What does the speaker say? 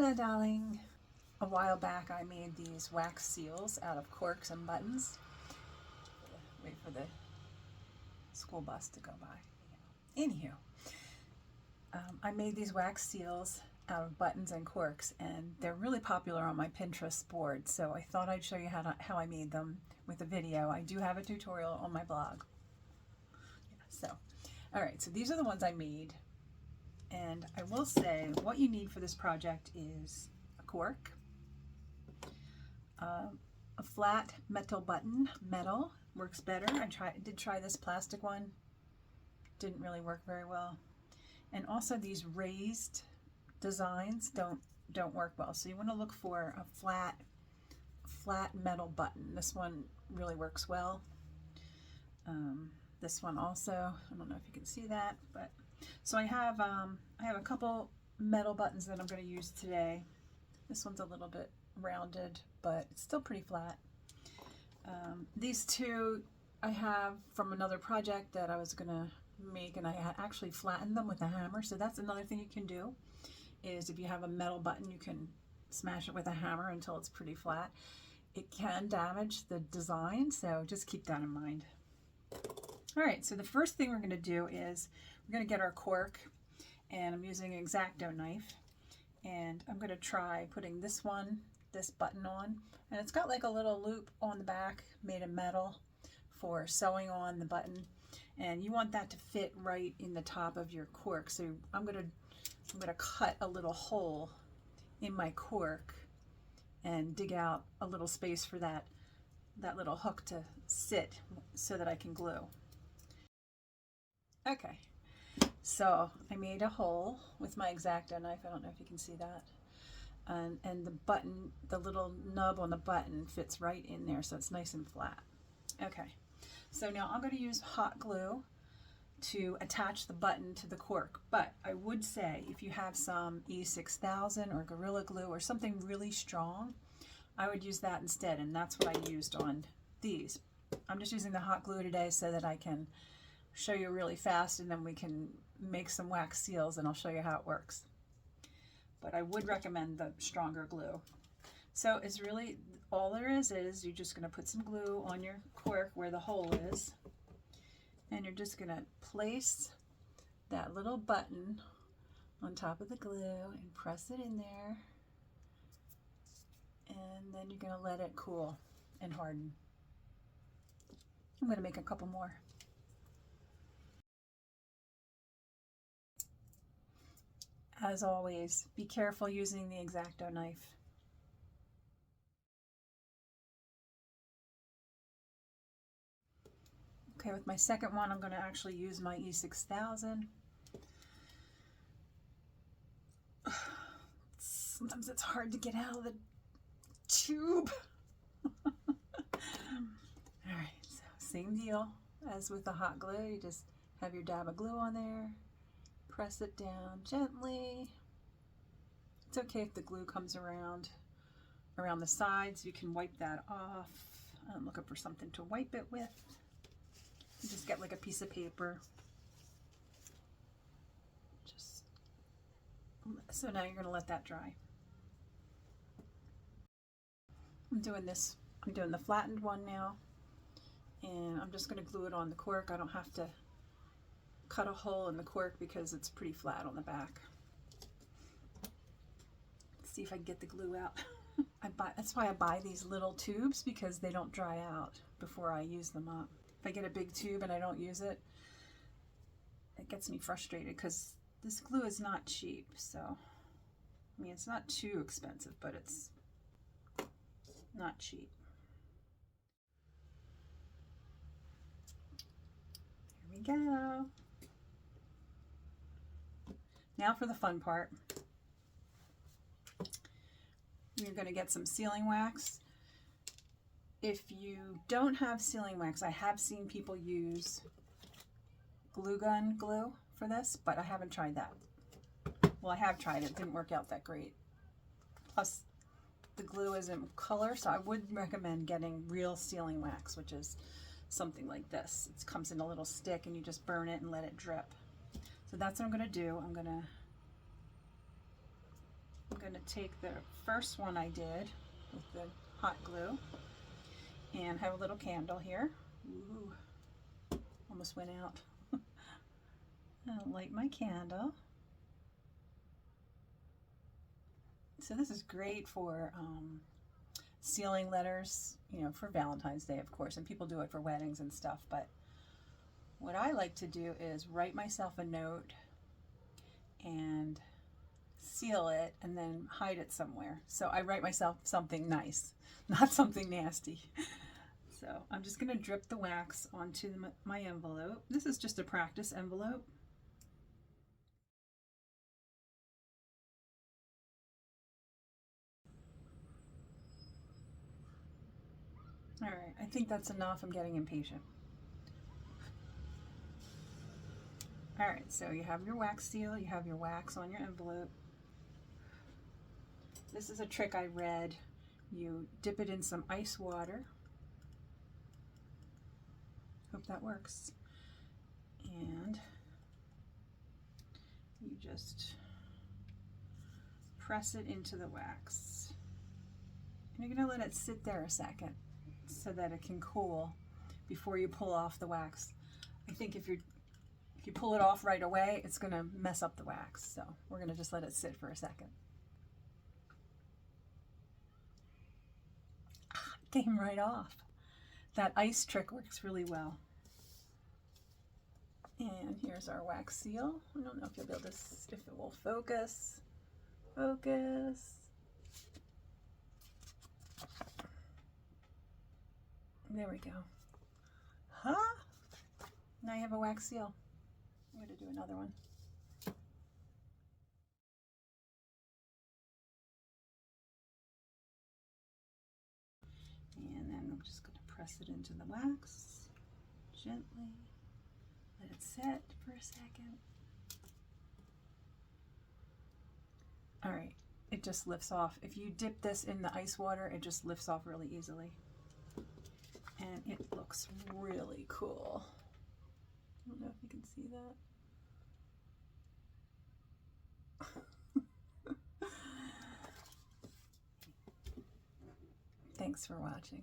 Hello, darling. A while back I made these wax seals out of corks and buttons. Wait for the school bus to go by. Anywho, I made these wax seals out of buttons and corks, and they're really popular on my Pinterest board, so I thought I'd show you how I made them with a video. I do have a tutorial on my blog. Alright, so these are the ones I made. And I will say what you need for this project is a cork, a flat metal button. Metal works better. I did try this plastic one. Didn't really work very well. And also these raised designs don't work well. So you want to look for a flat metal button. This one really works well. This one also, I don't know if you can see that, but so I have a couple metal buttons that I'm going to use today. This one's a little bit rounded, but it's still pretty flat. These two I have from another project that I was going to make, and I had actually flattened them with a hammer. So that's another thing you can do, is if you have a metal button, you can smash it with a hammer until it's pretty flat. It can damage the design, so just keep that in mind. All right, so the first thing we're going to do is we're going to get our cork, and I'm using an X-Acto knife, and I'm going to try putting this button on, and it's got like a little loop on the back made of metal for sewing on the button, and you want that to fit right in the top of your cork. So I'm going to cut a little hole in my cork and dig out a little space for that little hook to sit so that I can glue. Okay, so I made a hole with my X-Acto knife. I don't know if you can see that. And the button, the little nub on the button fits right in there, so it's nice and flat. Okay, so now I'm going to use hot glue to attach the button to the cork. But I would say if you have some E6000 or Gorilla Glue or something really strong, I would use that instead, and that's what I used on these. I'm just using the hot glue today so that I can show you really fast, and then we can make some wax seals and I'll show you how it works. But I would recommend the stronger glue. So it's really all there is you're just going to put some glue on your cork where the hole is, and you're just going to place that little button on top of the glue and press it in there, and then you're going to let it cool and harden. I'm going to make a couple more. As always, be careful using the X-Acto knife. Okay, with my second one, I'm going to actually use my E6000. Sometimes it's hard to get out of the tube. Alright, so same deal as with the hot glue. You just have your dab of glue on there. Press it down gently. It's okay if the glue comes around the sides. You can wipe that off. I'm looking for something to wipe it with. You just get like a piece of paper. So now you're going to let that dry. I'm doing the flattened one now, and I'm just going to glue it on the cork. I don't have to cut a hole in the cork because it's pretty flat on the back. Let's see if I can get the glue out. That's why I buy these little tubes, because they don't dry out before I use them up. If I get a big tube and I don't use it, it gets me frustrated because this glue is not cheap. So, I mean, it's not too expensive, but it's not cheap. Here we go. Now for the fun part. You're going to get some sealing wax. If you don't have sealing wax, I have seen people use glue gun glue for this, but I haven't tried that. Well, I have tried it. It didn't work out that great. Plus, the glue isn't color, so I would recommend getting real sealing wax, which is something like this. It comes in a little stick, and you just burn it and let it drip. So that's what I'm going to do. I'm going to I'm going to take the first one I did with the hot glue and have a little candle here. Ooh, almost went out. I'll light my candle. So this is great for sealing letters, you know, for Valentine's Day, of course, and people do it for weddings and stuff, but what I like to do is write myself a note and seal it and then hide it somewhere. So I write myself something nice, not something nasty. So I'm just going to drip the wax onto my envelope. This is just a practice envelope. All right, I think that's enough. I'm getting impatient. All right, so you have your wax seal, you have your wax on your envelope. This is a trick I read. You dip it in some ice water. Hope that works. And you just press it into the wax. And you're going to let it sit there a second so that it can cool before you pull off the wax. I think if you pull it off right away, it's going to mess up the wax. So we're going to just let it sit for a second. Came right off. That ice trick works really well. And here's our wax seal. I don't know if you'll be able to, if it will focus. Focus. There we go. Huh? Now you have a wax seal. I'm going to do another one. And then I'm just going to press it into the wax gently. Let it set for a second. All right, it just lifts off. If you dip this in the ice water, it just lifts off really easily. And it looks really cool. I don't know if you can see that. Thanks for watching.